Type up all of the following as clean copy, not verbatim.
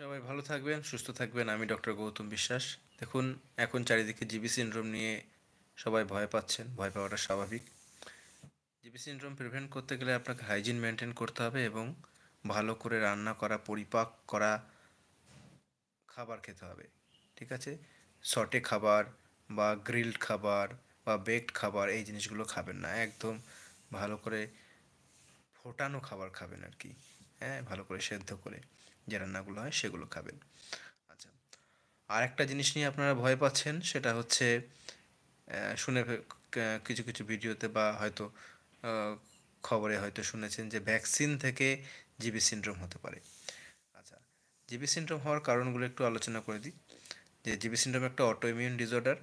সবাই ভালো থাকবেন, সুস্থ থাকবেন। আমি ডক্টর গৌতম বিশ্বাস। দেখুন, এখন চারিদিকে জিবি সিনড্রোম নিয়ে সবাই ভয় পাচ্ছেন। ভয় পাওয়াটা স্বাভাবিক। জিবি সিনড্রোম প্রিভেন্ট করতে গেলে আপনাকে হাইজিন মেনটেন করতে হবে এবং ভালো করে রান্না করা, পরিপাক করা খাবার খেতে হবে। ঠিক আছে? সটে খাবার বা গ্রিলড খাবার বা বেকড খাবার এই জিনিসগুলো খাবেন না। একদম ভালো করে ফোটানো খাবার খাবেন আর কি। হ্যাঁ, ভালো করে সেদ্ধ করে যে রান্নাগুলো হয় সেগুলো খাবেন। আচ্ছা, আর একটা জিনিস নিয়ে আপনারা ভয় পাচ্ছেন, সেটা হচ্ছে শুনে কিছু কিছু ভিডিওতে বা হয়তো আহ, খবরে হয়তো শুনেছেন যে ভ্যাকসিন থেকে জিবি সিনড্রোম হতে পারে। আচ্ছা, জিবি সিনড্রোম হওয়ার কারণগুলো একটু আলোচনা করে দিই। যে জিবি সিনড্রোম একটা অটোইমিউন ডিসঅর্ডার।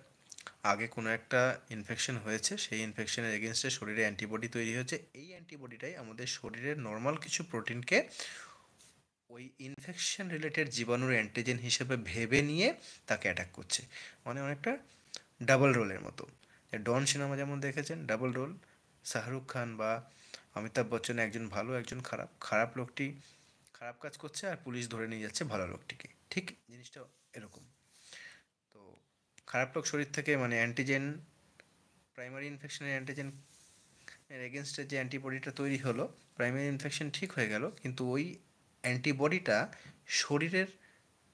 আগে কোনো একটা ইনফেকশন হয়েছে, সেই ইনফেকশনের এগেনস্টে শরীরে অ্যান্টিবডি তৈরি হয়েছে। এই অ্যান্টিবডিটাই আমাদের শরীরের নর্মাল কিছু প্রোটিনকে ওই ইনফেকশন রিলেটেড জীবাণুর অ্যান্টিজেন হিসেবে ভেবে নিয়ে তাকে অ্যাটাক করছে। মানে অনেকটা ডাবল রোলের মতো। ডন সিনেমা যেমন দেখেছেন, ডাবল রোল। শাহরুখ খান বা অমিতাভ বচ্চন, একজন ভালো একজন খারাপ। খারাপ লোকটি খারাপ কাজ করছে আর পুলিশ ধরে নিয়ে যাচ্ছে ভালো লোকটিকে। ঠিক জিনিসটা এরকম। তো খারাপ লোক শরীর থেকে মানে অ্যান্টিজেন, প্রাইমারি ইনফেকশনের অ্যান্টিজেন এর এগেনস্টে যে অ্যান্টিবডিটা তৈরি হলো, প্রাইমারি ইনফেকশন ঠিক হয়ে গেল, কিন্তু ওই অ্যান্টিবডিটা শরীরের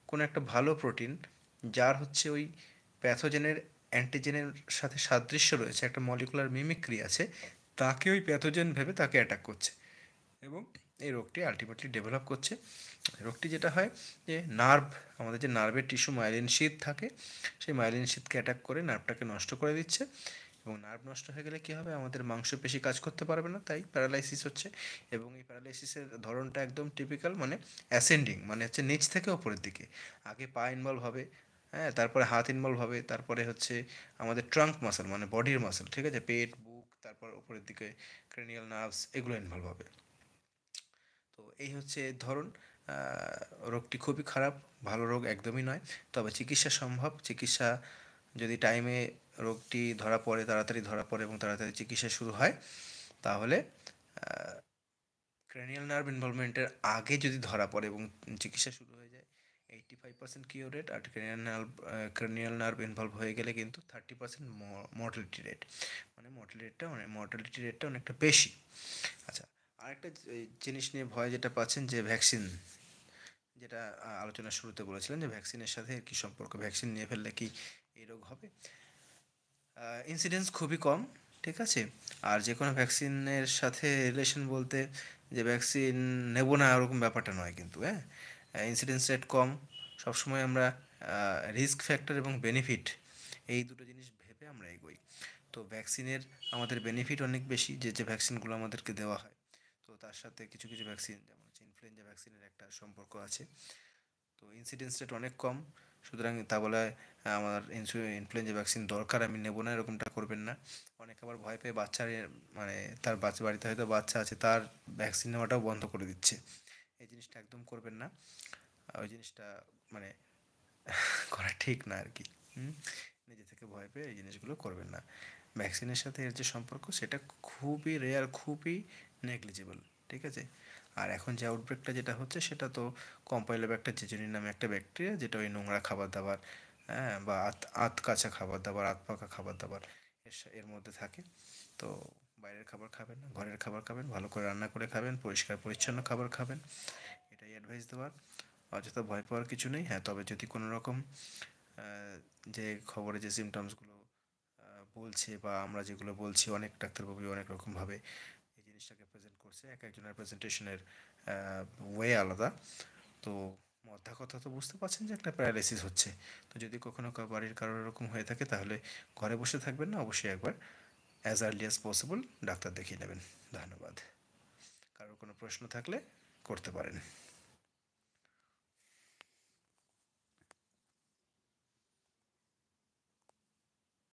কোনো একটা ভালো প্রোটিন, যার হচ্ছে ওই প্যাথোজেনের অ্যান্টিজেনের সাথে সাদৃশ্য রয়েছে, একটা মলিকুলার মিমিক্রি আছে, তাকে ওই প্যাথোজেন ভেবে তাকে অ্যাটাক করছে এবং এই রোগটি আলটিমেটলি ডেভেলপ করছে। রোগটি যেটা হয় যে নার্ভ, আমাদের যে নার্ভের টিস্যু মাইলিন শিথ থাকে, সেই মাইলিন শিথকে অ্যাটাক করে নার্ভটাকে নষ্ট করে দিচ্ছে। এবং নার্ভ নষ্ট হয়ে গেলে কী হবে, আমাদের মাংসপেশি কাজ করতে পারবে না, তাই প্যারালাইসিস হচ্ছে। এবং এই প্যারালাইসিসের ধরনটা একদম টিপিক্যাল, মানে অ্যাসেন্ডিং, মানে হচ্ছে নিচ থেকে ওপরের দিকে। আগে পা ইনভলভ হবে, হ্যাঁ, তারপরে হাত ইনভলভ হবে, তারপরে হচ্ছে আমাদের ট্রাঙ্ক মাসল মানে বডির মাসল, ঠিক আছে, পেট, বুক, তারপর ওপরের দিকে ক্রেনিয়াল নার্ভস, এগুলো ইনভলভ হবে। তো এই হচ্ছে এর ধরন। রোগটি খুবই খারাপ, ভালো রোগ একদমই নয়। তবে চিকিৎসা সম্ভব। চিকিৎসা যদি টাইমে রোগটি ধরা পড়ে, তাড়াতাড়ি ধরা পড়ে এবং তাড়াতাড়ি চিকিৎসা শুরু হয়, তাহলে ক্রেনিয়াল নার্ভ ইনভলভমেন্টের আগে যদি ধরা পড়ে এবং চিকিৎসা শুরু হয়ে যায়, 85% কিওর রেট। আর ক্রেনিয়াল নার্ভ ইনভলভ হয়ে গেলে কিন্তু 30% মর্টালিটি রেট, মানে মর্টালিটি রেটটা অনেকটা বেশি। আচ্ছা, আরেকটা জিনিস নিয়ে ভয় যেটা পাচ্ছেন, যে ভ্যাকসিন, যেটা আলোচনার শুরুতে বলেছিলেন যে ভ্যাকসিনের সাথে কী সম্পর্ক, ভ্যাকসিন নিয়ে ফেললে কি এই রোগ হবে? ইনসিডেন্স খুবই কম, ঠিক আছে। আর যে কোনো ভ্যাকসিনের সাথে রিলেশন বলতে যে ভ্যাকসিন নেব না ওরকম ব্যাপারটা নয় কিন্তু, হ্যাঁ। ইনসিডেন্স রেট কম। সবসময় আমরা রিস্ক ফ্যাক্টর এবং বেনিফিট, এই দুটো জিনিস ভেবে আমরা এগোই। তো ভ্যাকসিনের আমাদের বেনিফিট অনেক বেশি, যে যে ভ্যাকসিনগুলো আমাদেরকে দেওয়া হয়। তো তার সাথে কিছু কিছু ভ্যাকসিন, যেমন হচ্ছে ইনফ্লুয়েঞ্জা ভ্যাকসিনের একটা সম্পর্ক আছে। তো ইনসিডেন্স রেট অনেক কম। সুতরাং তা বলে আমার ইনফ্লুয়েঞ্জা ভ্যাকসিন দরকার, আমি নেবো না, এরকমটা করবেন না। অনেকে আবার ভয় পেয়ে বাচ্চার মানে তার বাচ্চা বাড়িতে হয়তো বাচ্চা আছে, তার ভ্যাকসিন নেওয়াটাও বন্ধ করে দিচ্ছে। এই জিনিসটা একদম করবেন না। ওই জিনিসটা মানে করা ঠিক না আর কি। হুম? নিজে থেকে ভয় পেয়ে এই জিনিসগুলো করবেন না। ভ্যাকসিনের সাথে এর যে সম্পর্ক, সেটা খুবই রেয়ার, খুবই নেগলিজেবল, ঠিক আছে। আর এখন যে আউটব্রেকটা যেটা হচ্ছে, সেটা তো কম্পাইলোব্যাক্টার জেজুরি নামে একটা ব্যাকটেরিয়া, যেটা ওই নোংরা খাবার দাবার, হ্যাঁ, বা আত কাঁচা খাবার দাবার, আত পাকা খাবার দাবার এর মধ্যে থাকে। তো বাইরের খাবার খাবেন না, ঘরের খাবার খাবেন, ভালো করে রান্না করে খাবেন, পরিষ্কার পরিচ্ছন্ন খাবার খাবেন, এটাই অ্যাডভাইস দেওয়ার। অযথা ভয় পাওয়ার কিছু নেই। হ্যাঁ, তবে যদি কোনো রকম যে খবরে যে সিমটমসগুলো বলছে বা আমরা যেগুলো বলছি, অনেক ডাক্তারবাবু অনেক রকমভাবে এই জিনিসটাকে প্রেজেন্ট করছে, এক একজনের প্রেজেন্টেশনের ওয়ে আলাদা। তো মোদ্দা কথা তো বুঝতে পারছেন যে একটা প্যারালাইসিস হচ্ছে। তো যদি কখনো বাড়ির কারোর এরকম হয়ে থাকে, তাহলে ঘরে বসে থাকবেন না, অবশ্যই একবার as early as possible doctor দেখিয়ে নেবেন। ধন্যবাদ। কারোর কোনো প্রশ্ন থাকলে করতে পারেন।